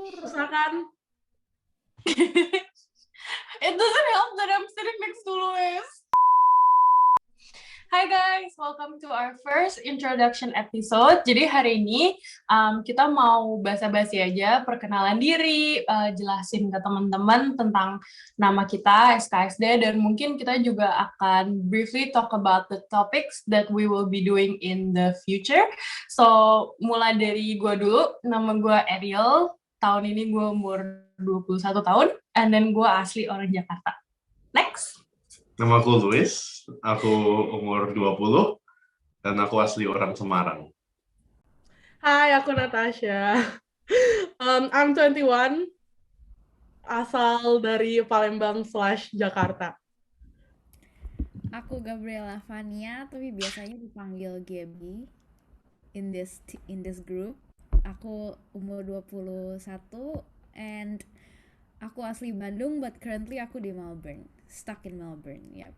Susah kan? It doesn't help that I'm sitting next to Louis. Hi guys, welcome to our first introduction episode. Jadi hari ini kita mau basa-basi aja, perkenalan diri, jelasin ke teman-teman tentang nama kita, SKSD, dan mungkin kita juga akan briefly talk about the topics that we will be doing in the future. So, mulai dari gue dulu, nama gue Ariel, tahun ini gue umur 21 tahun, and then gue asli orang Jakarta. Next! Nama aku Louis, aku umur 20, dan aku asli orang Semarang. Hai, aku Natasha. I'm 21, asal dari Palembang/Jakarta. Aku Gabriela Fania, tapi biasanya dipanggil Gaby in this group. Aku umur 21 and aku asli Bandung, but currently aku di Melbourne. Stuck in Melbourne, yep.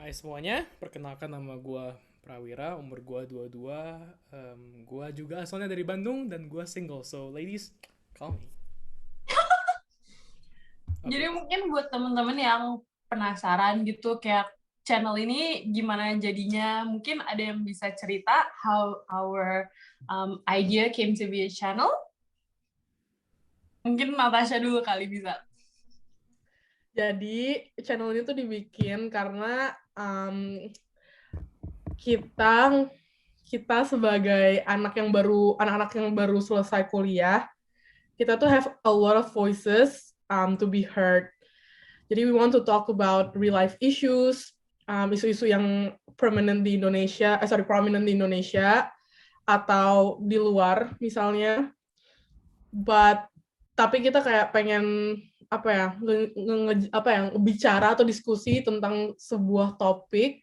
Hai semuanya, perkenalkan nama gue Prawira, umur gue 22. Gue juga asalnya dari Bandung dan gue single, so ladies, call me. Jadi mungkin buat teman-teman yang penasaran gitu, kayak channel ini gimana jadinya, mungkin ada yang bisa cerita how our idea came to be a channel? Mungkin Natasha dulu kali bisa. Jadi, channel ini tuh dibikin karena kita sebagai anak-anak yang baru selesai kuliah, kita tuh have a lot of voices to be heard. Jadi we want to talk about real life issues, isu-isu yang prominent di Indonesia atau di luar misalnya. Tapi kita kayak pengen bicara atau diskusi tentang sebuah topik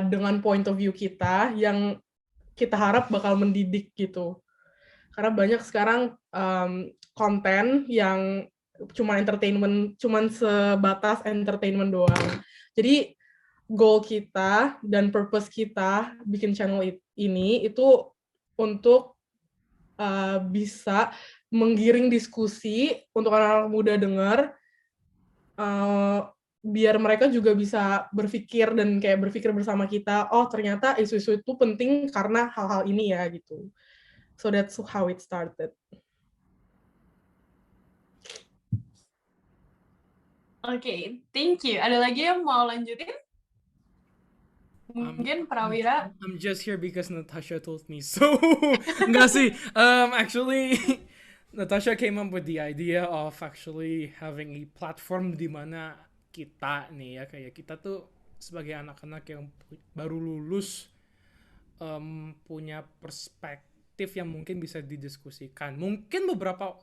dengan point of view kita yang kita harap bakal mendidik gitu. Karena banyak sekarang konten yang cuman sebatas entertainment doang. Jadi goal kita dan purpose kita bikin channel ini itu untuk bisa menggiring diskusi untuk anak-anak muda dengar, biar mereka juga bisa berpikir bersama kita, oh ternyata isu-isu itu penting karena hal-hal ini ya gitu. So that's how it started. Okay, thank you. Ada lagi yang mau lanjutin? Mungkin Prawira. I'm just here because Natasha told me so. Enggak sih. Actually, Natasha came up with the idea of actually having a platform di mana kita nih ya, kayak kita tuh sebagai anak-anak yang baru lulus punya perspektif yang mungkin bisa didiskusikan. Mungkin beberapa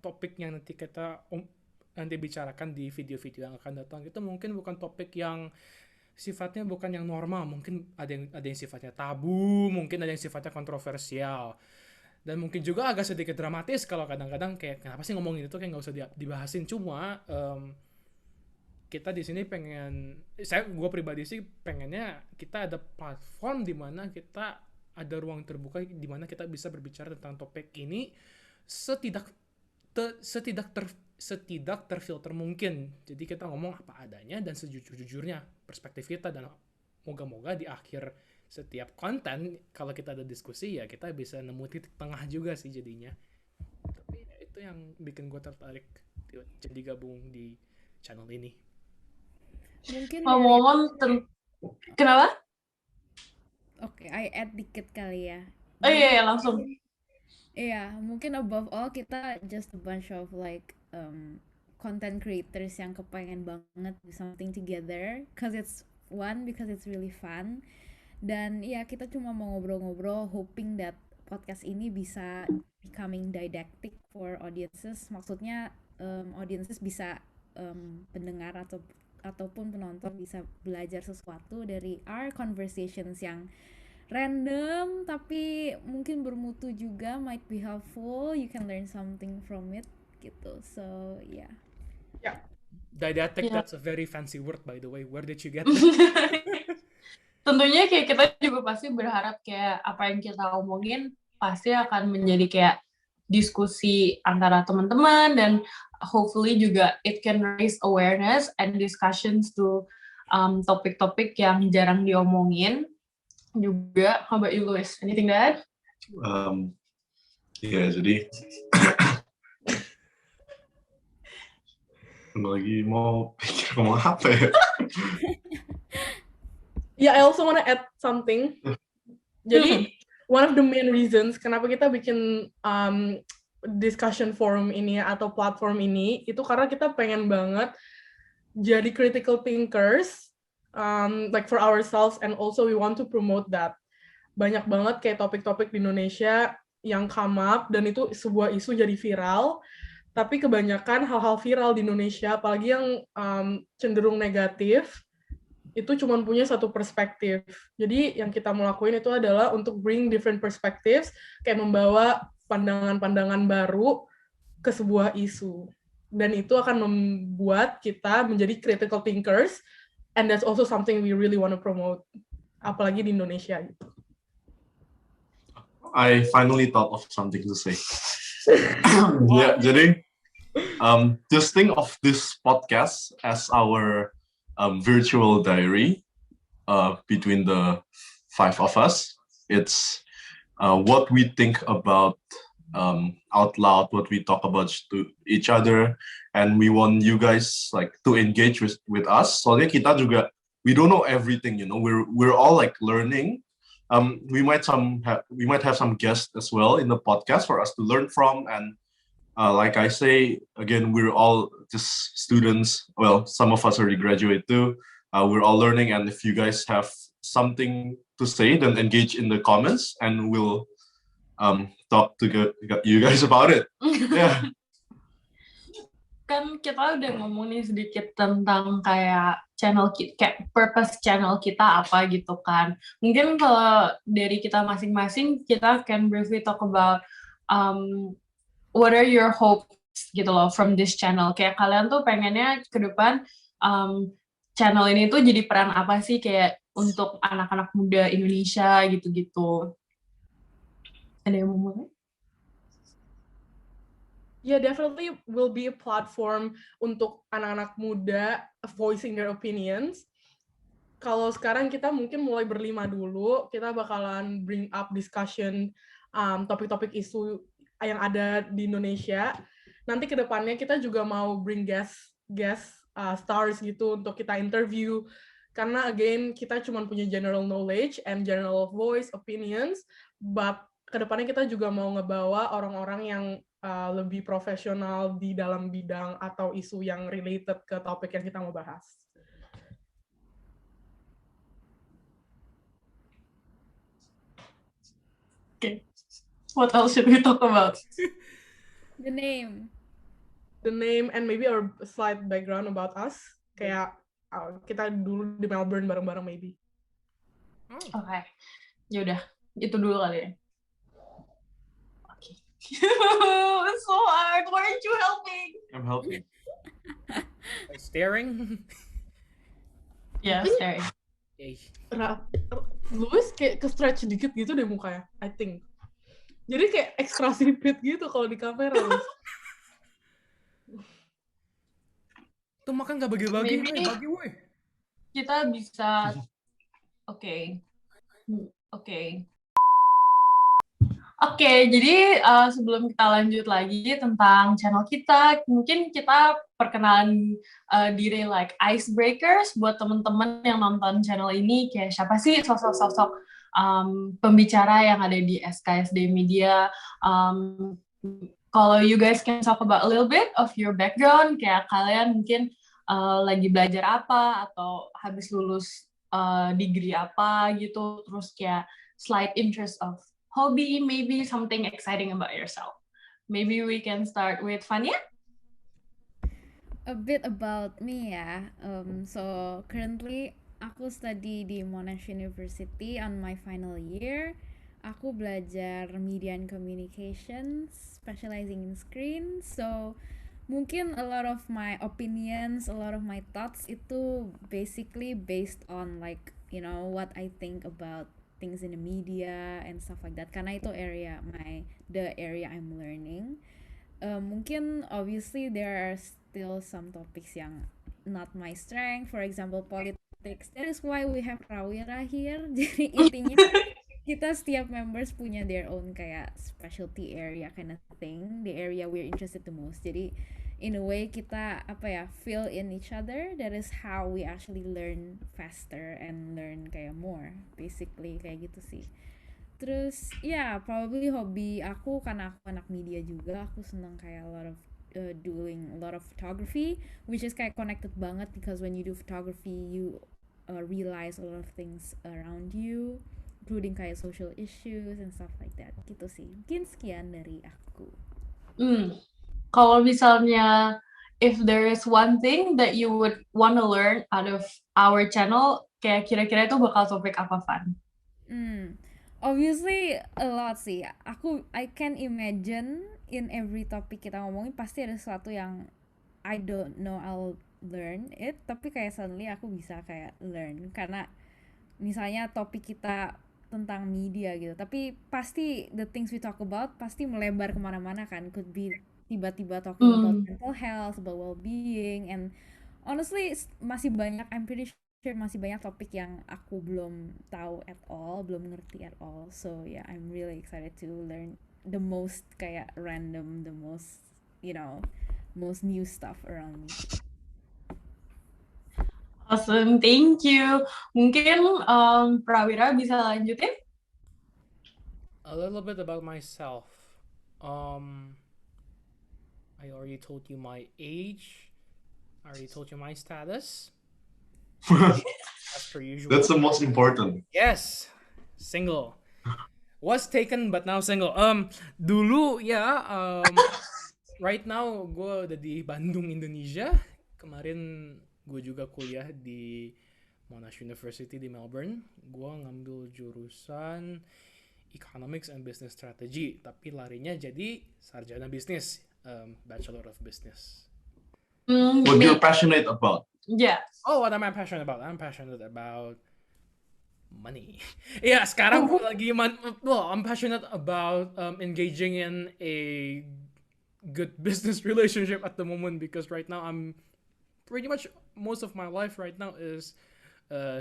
topik yang nanti kita nanti bicarakan di video-video yang akan datang itu mungkin bukan topik yang sifatnya bukan yang normal, mungkin ada yang sifatnya tabu, mungkin ada yang sifatnya kontroversial. Dan mungkin juga agak sedikit dramatis kalau kadang-kadang kayak kenapa sih ngomongin itu kayak nggak usah dibahasin. Cuma kita di sini gue pribadi sih pengennya kita ada platform di mana kita ada ruang terbuka di mana kita bisa berbicara tentang topik ini setidak terfilter mungkin. Jadi kita ngomong apa adanya dan sejujur-jujurnya perspektif kita, dan moga-moga di akhir setiap konten kalau kita ada diskusi ya kita bisa nemu titik tengah juga sih jadinya. Tapi itu yang bikin gue tertarik jadi gabung di channel ini. Mungkin Kenapa? Oke, I add dikit kali ya. Oh iya, langsung. Iya, mungkin above all kita just a bunch of like content creators yang kepengen banget do something together because it's really fun. Dan ya kita cuma mau ngobrol-ngobrol hoping that podcast ini bisa becoming didactic for audiences. Maksudnya audiences bisa pendengar ataupun penonton bisa belajar sesuatu dari our conversations yang random tapi mungkin bermutu juga, might be helpful, you can learn something from it gitu. So yeah. Didactic, yeah. That's a very fancy word by the way. Where did you get that? Tentunya kayak kita juga pasti berharap kayak apa yang kita omongin pasti akan menjadi kayak diskusi antara teman-teman, dan hopefully juga it can raise awareness and discussions to topik-topik yang jarang diomongin juga. How about you, Louis? Anything to add? Ya, jadi lagi mau pikir ngomong apa ya? Yeah, I also want to add something. Jadi one of the main reasons kenapa kita bikin discussion forum ini atau platform ini itu karena kita pengen banget jadi critical thinkers, like for ourselves, and also we want to promote that. Banyak banget kayak topik-topik di Indonesia yang come up dan itu sebuah isu jadi viral. Tapi kebanyakan hal-hal viral di Indonesia, apalagi yang cenderung negatif, itu cuma punya satu perspektif. Jadi yang kita mau lakuin itu adalah untuk bring different perspectives, kayak membawa pandangan-pandangan baru ke sebuah isu. Dan itu akan membuat kita menjadi critical thinkers, and that's also something we really want to promote, apalagi di Indonesia gitu. I finally thought of something to say. Yeah, jadi just think of this podcast as our virtual diary between the 5 of us. It's what we think about out loud, what we talk about to each other, and we want you guys like to engage with us. Soalnya kita juga, we don't know everything, you know. We're all like learning. We might have some guests as well in the podcast for us to learn from, and like I say again, we're all just students. Well, some of us already graduate too. We're all learning, and if you guys have something to say, then engage in the comments, and we'll talk to you guys about it. Yeah. Kan kita udah ngomong nih sedikit tentang kayak channel kita, kayak purpose channel kita apa gitu kan. Mungkin kalau dari kita masing-masing, kita can briefly talk about what are your hopes gitu loh from this channel. Kayak kalian tuh pengennya ke depan channel ini tuh jadi peran apa sih kayak untuk anak-anak muda Indonesia gitu-gitu. Ada yang mau mulai? Yeah, definitely will be a platform untuk anak-anak muda voicing their opinions. Kalau sekarang kita mungkin mulai berlima dulu, kita bakalan bring up discussion topik-topik isu yang ada di Indonesia. Nanti ke depannya kita juga mau bring guest stars gitu untuk kita interview. Karena again, kita cuma punya general knowledge and general voice, opinions, but ke depannya kita juga mau ngebawa orang-orang yang lebih profesional di dalam bidang atau isu yang related ke topik yang kita mau bahas. Okay. What else should we talk about? The name And maybe our slight background about us. Kayak kita dulu di Melbourne bareng-bareng maybe. Oke. Yaudah, itu dulu kali ya. Oke. It's so hard. Why aren't you helping? I'm helping. By staring. Yeah, sorry. Louis kayak ke-stretch dikit gitu deh mukanya, I think. Jadi kayak extra sipit gitu kalau di kamera. Tuh makan gak bagi-bagi, Maybe bagi woi. kita bisa, Oke, jadi sebelum kita lanjut lagi tentang channel kita, mungkin kita perkenalan diri like icebreakers buat teman-teman yang nonton channel ini, kayak siapa sih sosok-sosok pembicara yang ada di SKSD Media. Kalau you guys can talk about a little bit of your background, kayak kalian mungkin lagi belajar apa, atau habis lulus degree apa gitu, terus kayak slight interest of hobby, maybe something exciting about yourself. Maybe we can start with Fania? a bit about me ya. So currently aku study di Monash University on my final year. Aku belajar media and communications, specializing in screen. So mungkin a lot of my opinions, a lot of my thoughts itu basically based on like, you know, what I think about things in the media and stuff like that. Karena itu the area I'm learning. Mungkin obviously there are still some topics yang not my strength. For example, politics. That is why we have Prawira here. Jadi intinya kita setiap members punya their own kayak specialty area kind of thing, the area we're interested the most. Jadi in a way kita fill in each other. That is how we actually learn faster and learn kayak more, basically kayak gitu sih. Terus probably hobi aku karena aku anak media juga, aku seneng kayak doing a lot of photography, which is kayak connected banget because when you do photography you realize a lot of things around you, including kayak social issues and stuff like that. Gitu sih. Mungkin sekian dari aku. Kalau misalnya if there is one thing that you would want to learn out of our channel, kayak kira-kira itu bakal topik apa, Van? Obviously a lot sih. I can imagine in every topic kita ngomongin pasti ada sesuatu yang I don't know I'll learn it, tapi kayak suddenly aku bisa kayak learn karena misalnya topik kita tentang media gitu, tapi pasti the things we talk about pasti melebar kemana-mana kan. Could be tiba-tiba talking about mental health, about well-being, and honestly masih banyak, I'm pretty sure masih banyak topik yang aku belum tahu at all, belum ngerti at all. So yeah, I'm really excited to learn the most kayak random, the most most new stuff around me. Awesome, thank you. Mungkin Prawira bisa lanjutin? A little bit about myself. I already told you my age. I already told you my status. As per usual. That's the most important. Yes, single. Was taken but now single. Dulu right now gue udah di Bandung, Indonesia. Kemarin gue juga kuliah di Monash University di Melbourne. Gue ngambil jurusan Economics and Business Strategy, tapi larinya jadi sarjana bisnis, Bachelor of Business. What you're passionate about? Yeah. Oh, what am I passionate about? I'm passionate about money. Yeah, sekarang gue lagi I'm passionate about engaging in a good business relationship at the moment, because right now I'm pretty much most of my life right now is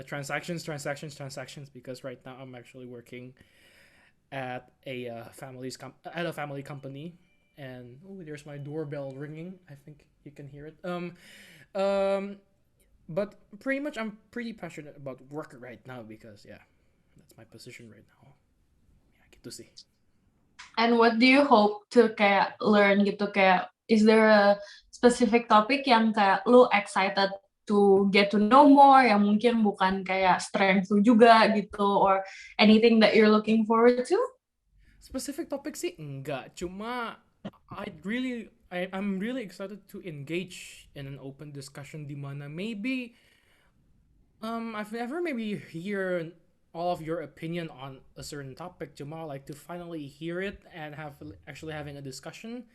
transactions, because right now I'm actually working at a family company, and there's my doorbell ringing. I think you can hear it. But pretty much I'm pretty passionate about work right now, because that's my position right now. Gitu sih. And what do you hope to kayak learn gitu, kayak is there a specific topic yang kayak lu excited to get to know more, yang mungkin bukan kayak strength lu juga gitu, or anything that you're looking forward to? Specific topic sih enggak, cuma I'm really excited to engage in an open discussion di mana maybe I've never maybe hear all of your opinion on a certain topic, cuma like to finally hear it and actually having a discussion.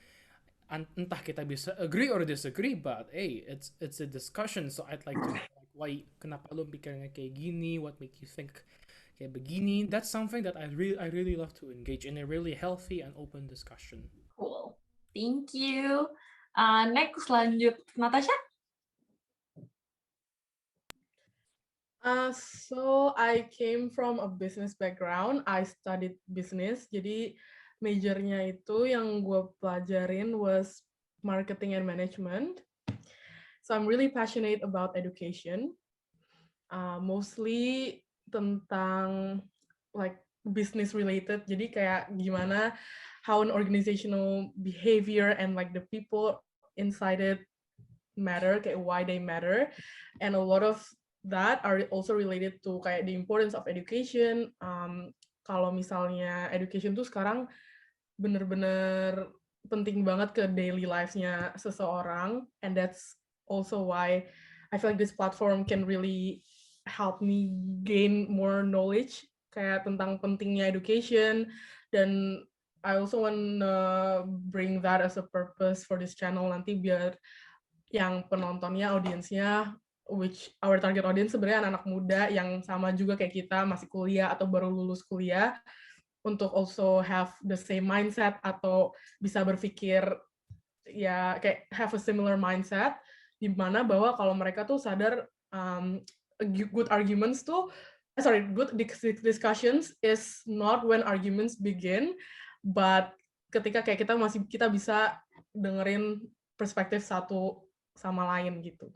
Entah kita bisa agree or disagree, but hey, it's a discussion, so I'd like to why kenapa lu pikirnya kayak gini, what make you think kayak begini. That's something that I really love to engage in a really healthy and open discussion. Cool. Thank you. Next, lanjut Natasha. So I came from a business background. I studied business. Jadi majornya itu yang gue pelajarin was marketing and management. So I'm really passionate about education. Mostly tentang like business related. Jadi kayak gimana how an organizational behavior and like the people inside it matter, kayak why they matter, and a lot of that are also related to kayak the importance of education. Kalau misalnya education tuh sekarang bener-bener penting banget ke daily lives-nya seseorang, and that's also why I feel like this platform can really help me gain more knowledge kayak tentang pentingnya education. Dan I also want to bring that as a purpose for this channel nanti, biar yang penontonnya, audiensnya which our target audience sebenarnya anak-anak muda yang sama juga kayak kita, masih kuliah atau baru lulus kuliah, untuk also have the same mindset atau bisa berpikir ya kayak have a similar mindset, di mana bahwa kalau mereka tuh sadar good arguments tuh good discussions is not when arguments begin, but ketika kayak kita bisa dengerin perspektif satu sama lain gitu.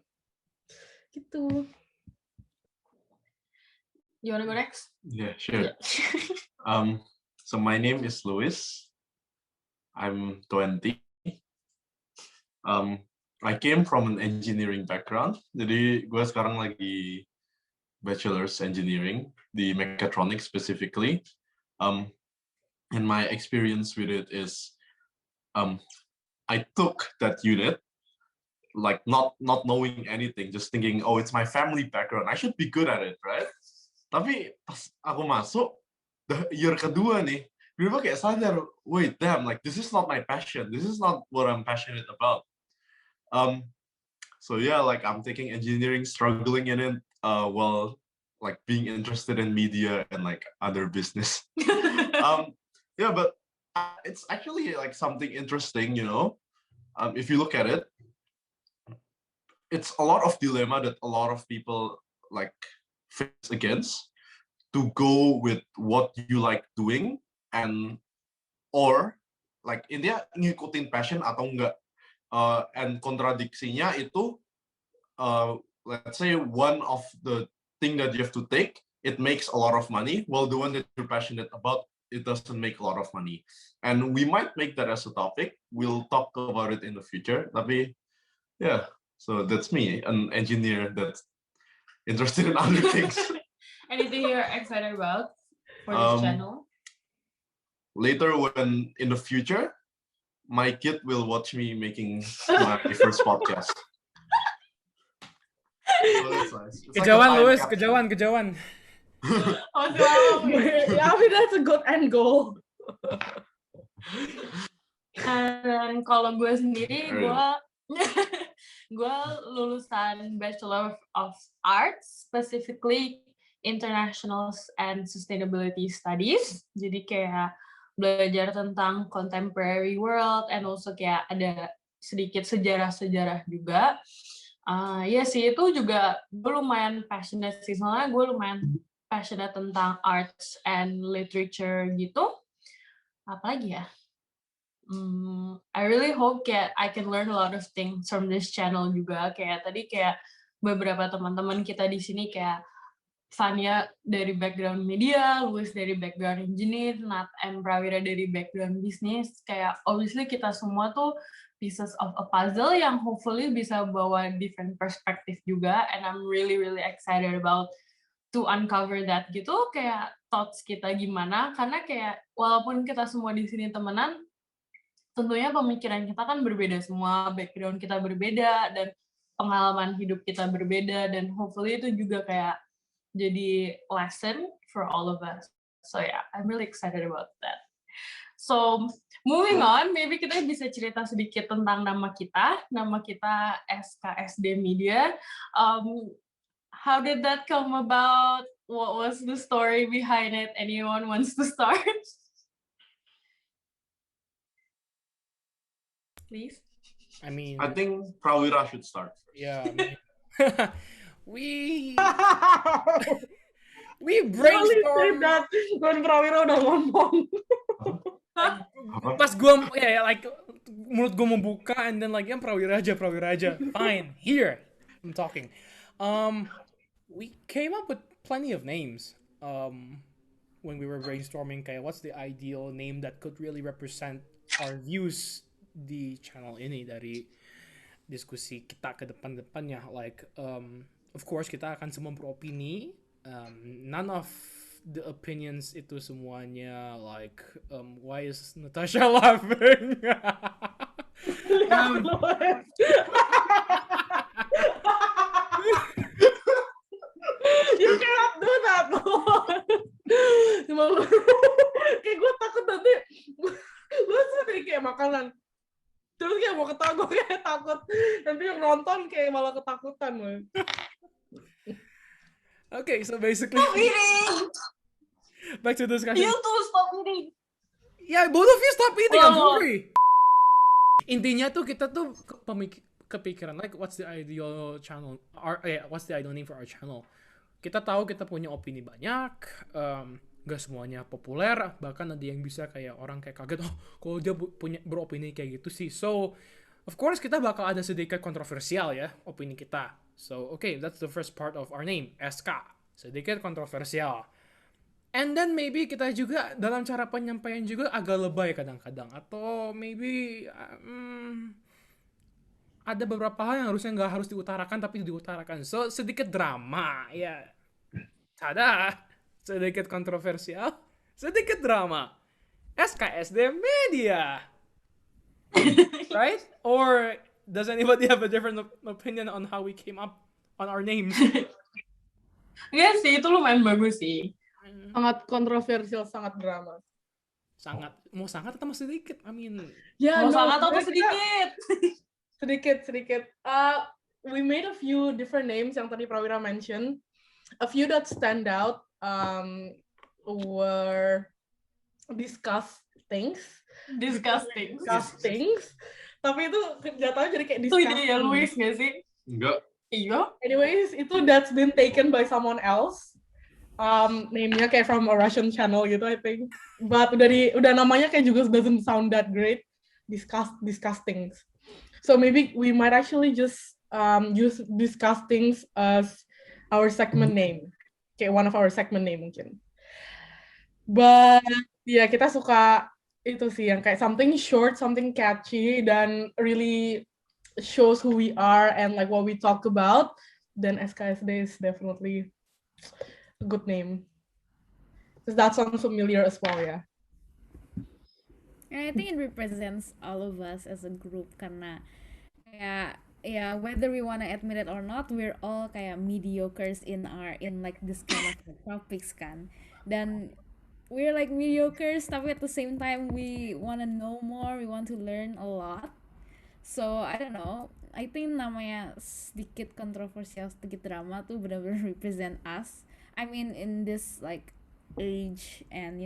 You wanna go next? Yeah, sure. So my name is Louis. I'm 20. I came from an engineering background. Jadi gue sekarang lagi bachelor's engineering di mechatronics specifically. And my experience with it is, I took that unit like not knowing anything, just thinking, oh, it's my family background, I should be good at it, right? Tapi pas aku masuk year kedua nih, gue kayak sadar, wait, damn, like this is not my passion, this is not what I'm passionate about. So yeah, like I'm taking engineering, struggling in it, while like being interested in media and like other business. Yeah, but it's actually like something interesting, you know. If you look at it, it's a lot of dilemma that a lot of people like face against, to go with what you like doing or like India ngikutin passion atau enggak, and kontradiksinya itu, let's say one of the thing that you have to take, it makes a lot of money, while the one that you're passionate about, it doesn't make a lot of money. And we might make that as a topic. We'll talk about it in the future. Tapi yeah, so that's me, an engineer that's interested in other things. Anything you're excited about for this channel? Later, when in the future, my kid will watch me making my first podcast. So that's nice. It's Kejauhan, like a Louis, time capsule. kejauhan. Oh, wow. Yeah, I mean that's a good end goal. Dan kalau gue sendiri, gue lulusan Bachelor of Arts, specifically International and Sustainability Studies. Jadi kayak belajar tentang contemporary world, and also kayak ada sedikit sejarah-sejarah juga. Ya sih, itu juga gue lumayan passionate sih, soalnya gue lumayan passionate tentang arts and literature gitu. Apalagi ya? I really hope kayak I can learn a lot of things from this channel juga. Kayak tadi kayak beberapa teman-teman kita di sini kayak Fania dari background media, Louis dari background engineer, Nat and Prawira dari background bisnis. Kayak obviously kita semua tuh pieces of a puzzle yang hopefully bisa bawa different perspective juga, and I'm really excited about to uncover that gitu, kayak thoughts kita gimana, karena kayak walaupun kita semua di sini temenan, tentunya pemikiran kita kan berbeda semua, background kita berbeda, dan pengalaman hidup kita berbeda, dan hopefully itu juga kayak jadi lesson for all of us. So yeah, I'm really excited about that. So moving on, maybe kita bisa cerita sedikit tentang nama kita. Nama kita SKSD Media. How did that come about? What was the story behind it? Anyone wants to start? Please. I mean, I think Prawira should start. yeah. I mean, we Only say brainstorm. that when Prawira udah ngomong. Pas gue like mulut gue membuka, and then like Prawira aja. Fine, here I'm talking. We came up with plenty of names. When we were brainstorming, kayak what's the ideal name that could really represent our views di channel ini, dari diskusi kita ke depannya. Like of course kita akan semua beropini. None of the opinions itu semuanya like why is Natasha laughing? You cannot do that. Kayak gue takut nanti gue sering kayak makanan terus kayak mau ketawa, gue kayak takut nanti yang nonton kayak malah ketakutan. Okay, so basically, Stop eating! back to discussion. You too, stop eating! Yeah, both of you stop eating. I'm Oh. sorry. Intinya tuh kita tuh kepikiran like what's the ideal channel? What's the ideal name for our channel? Kita tahu kita punya opini banyak. Gak semuanya populer, bahkan ada yang bisa kayak orang kayak kaget, oh kalau dia punya beropini kayak gitu sih. So of course kita bakal ada sedikit kontroversial ya opini kita. So okay, that's the first part of our name, SK, sedikit kontroversial. And then maybe kita juga dalam cara penyampaian juga agak lebay kadang-kadang, atau maybe ada beberapa hal yang harusnya nggak harus diutarakan tapi diutarakan. So sedikit drama ya. Tada, sedikit kontroversial, sedikit drama. SKSD Media. Right? Or does anybody have a different opinion on how we came up on our names? Enggak sih, itu lumayan bagus sih. Sangat kontroversial, sangat drama. Mau sangat atau mau sedikit? I mean, Ya, Mau sangat atau sebenarnya sedikit? sedikit. We made a few different names yang tadi Prawira mention. A few that stand out were disgusting. Disgusting. Tapi itu jatuhnya jadi kayak Itu disgusting. ide Luis nggak sih? Enggak. Iya. Anyways, itu that's been taken by someone else. Name-nya kayak from a Russian channel gitu, I think. But udah namanya kayak juga doesn't sound that great. Disgusting. So maybe we might actually just use disgusting as our segment name. Kayak one of our segment name mungkin. But ya kita suka itu sih yang kayak something short, something catchy, dan really shows who we are and like what we talk about. Then SKSD is definitely a good name. Because that sounds familiar as well, yeah. And I think it represents all of us as a group karena kayak ya whether we wanna admit it or not, we're all kayak mediocres in like this kind of topics kan. Dan we're like mediocres tapi at the same time we wanna know more, we want to learn a lot. So I don't know, I think namanya sedikit kontroversial, sedikit drama tuh benar-benar represent us. I mean in this like age and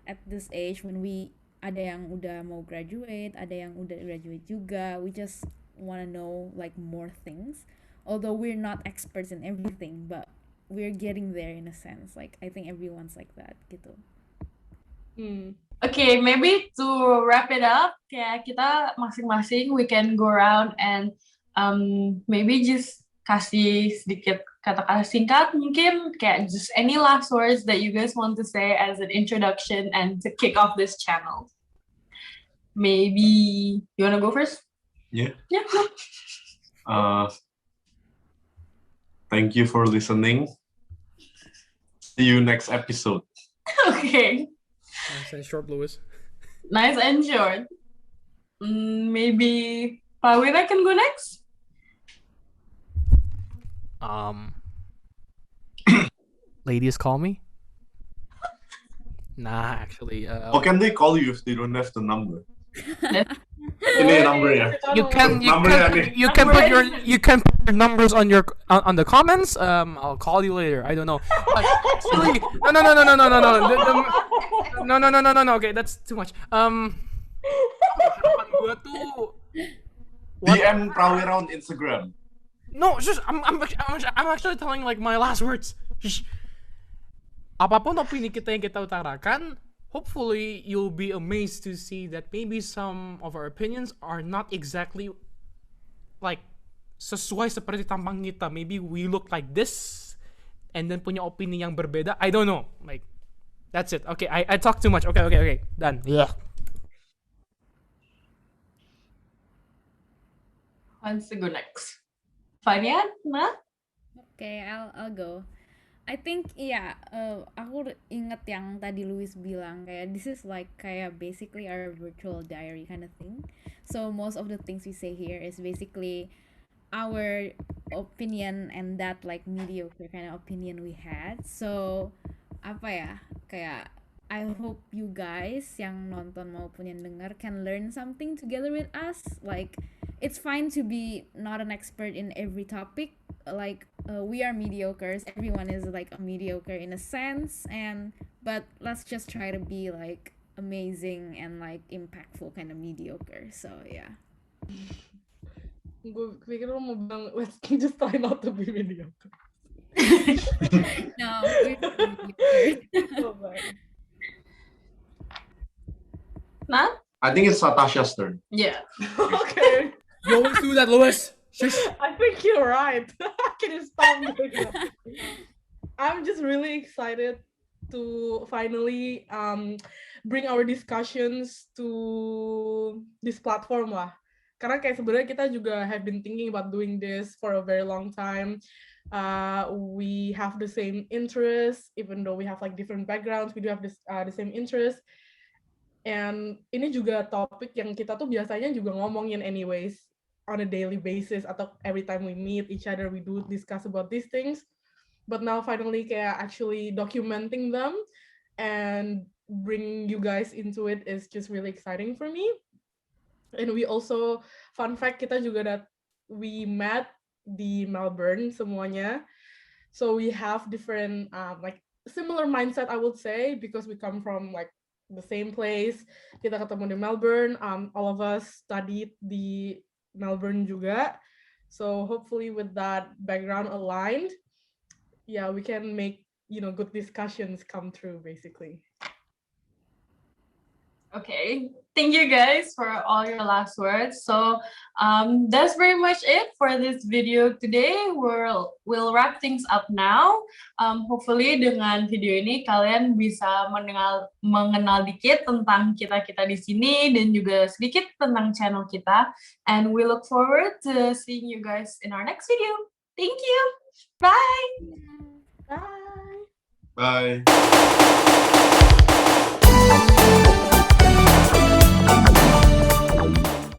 at this age when we ada yang udah mau graduate, ada yang udah graduate juga, we just wanna know like more things. Although we're not experts in everything, but we're getting there in a sense. Like I think everyone's like that gitu. Okay, maybe to wrap it up, kayak kita masing-masing we can go around and maybe just kasih sedikit kata-kata singkat mungkin kayak just any last words that you guys want to say as an introduction and to kick off this channel. Maybe you wanna go first? Yeah. Yeah. Thank you for listening. See you next episode. Okay. nice and short, Louis. Nice and short. Maybe Prawira can go next? Ladies call me? Nah, actually. How can they call you if they don't have the number? Ini number ya. You can Number put your numbers on the comments. I'll call you later. I don't know. Actually, no. Okay, that's too much. Harapan gua tuh DM Prawira on Instagram. No, just I'm actually telling like my last words. Just, apapun opini kita yang kita utarakan, hopefully you'll be amazed to see that maybe some of our opinions are not exactly like sesuai seperti tampang kita. Maybe we look like this and then punya opini yang berbeda. I don't know. Like that's it. Okay, I talk too much. Okay. Done. Yeah. Wants to go next? Fania? Nah? Okay, I'll go. I think aku inget yang tadi Louis bilang kayak this is like kayak basically our virtual diary kind of thing. So most of the things we say here is basically our opinion and that like mediocre kind of opinion we had. So apa ya, kayak I hope you guys yang nonton maupun yang dengar can learn something together with us. Like it's fine to be not an expert in every topic. we are mediocres. Everyone is like a mediocre in a sense, but let's just try to be like amazing and like impactful kind of mediocre. So yeah. Gue pikir lo mau bilang, let's just try not to be mediocre. No, we're not mediocre. Oh, my. Nah? I think it's Natasha's turn. Yeah. Okay. You always do that, Lewis. Shush. I think you're right. Can you stop doing that? I'm just really excited to finally bring our discussions to this platform lah. Karena kayak sebenarnya kita juga have been thinking about doing this for a very long time. We have the same interests, even though we have like different backgrounds, we do have this, the same interests. And ini juga topik yang kita tuh biasanya juga ngomongin anyways on a daily basis atau every time we meet each other we do discuss about these things. But now finally kayak actually documenting them and bringing you guys into it is just really exciting for me. And we also, fun fact, kita juga that we met di Melbourne semuanya. So we have different like similar mindset I would say because we come from like the same place. Kita ketemu di Melbourne. All of us studied di Melbourne juga. So hopefully with that background aligned, yeah, we can make, you know, good discussions come through basically. Okay, thank you guys for all your last words. So that's very much it for this video today. We'll wrap things up now. Hopefully dengan video ini kalian bisa mengenal dikit tentang kita di sini dan juga sedikit tentang channel kita. And we look forward to seeing you guys in our next video. Thank you. Bye. Bye. Bye.